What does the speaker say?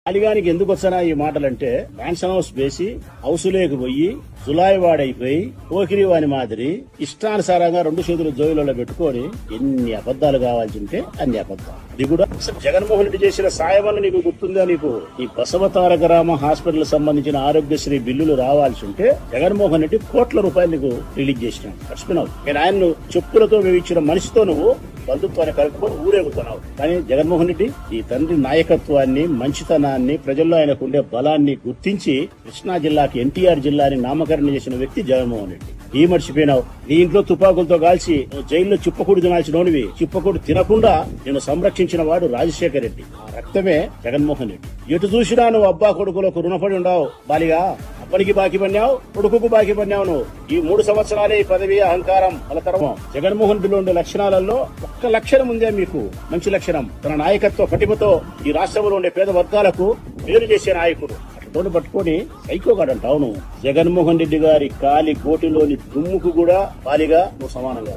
అలిగానికి ఎందుకు వచ్చానా ఈ మాటలంటే మ్యాన్షన్ హౌస్ వేసి హౌసులోకి పోయి జులాయి వాడైపోయి పోకిరి వాని మాదిరి ఇష్టానుసారంగా 2 చేతులు జోయిలలో పెట్టుకొని ఎన్ని అబద్దాలు కావాల్సి ఉంటే అన్ని అబద్దాలు. ఇది కూడా జగన్మోహన్ రెడ్డి చేసిన సాయం వల్ల నీకు గుర్తుందా? నీకు ఈ బసవతారక రామ హాస్పిటల్ సంబంధించిన ఆరోగ్యశ్రీ బిల్లులు రావాల్సి ఉంటే జగన్మోహన్ రెడ్డి కోట్ల రూపాయలు నీకు రిలీజ్ చేసినావు, మర్చిపోయినావు. నేను ఆయన్ను చెప్పులతో మేము ఇచ్చిన మనిషితో నువ్వు బంధుత్వాన్ని కలుపుకొని ఊరేగుతున్నావు. కానీ జగన్మోహన్ రెడ్డి ఈ తండ్రి నాయకత్వాన్ని, మంచితనాన్ని, ప్రజల్లో ఆయనకు ఉండే బలాన్ని గుర్తించి కృష్ణా జిల్లాకి ఎన్టీఆర్ జిల్లాని నామకరణం చేసిన వ్యక్తి జగన్మోహన్ రెడ్డి. ఈ మర్చిపోయినావు. నీ ఇంట్లో తుపాకులతో కాల్చి జైల్లో చిప్పకూడు తినాల్సినోనివి, చిప్పకూడు తినకుండా నేను సంరక్షించిన వాడు రాజశేఖర్ రెడ్డి. ఆ రక్తమే జగన్మోహన్ రెడ్డి. ఎటు చూసినా నువ్వు అబ్బా కొడుకులకు రుణపడి ఉండవు. బాలిగా అప్పనికి బాకీ పన్నావు, కొడుకుకు బాకీ పన్నావు. నువ్వు ఈ 3 సంవత్సరాలే ఈ పదవి, అహంకారం, ఫలతరము. జగన్మోహన్ రెడ్డిలో ఉండే లక్షణాలలో ఒక్క లక్షణం ఉందే మీకు, మంచి లక్షణం. తన నాయకత్వ పటిమతో ఈ రాష్ట్రంలో ఉండే పేద వర్గాలకు మేలు చేసే నాయకుడు. అట్లా పట్టుకొని సైకోగాడంటావు నువ్వు. జగన్మోహన్ రెడ్డి గారి కాలి కోటిలోని దుమ్ముకు కూడా బాలిగా నువ్వు సమానంగా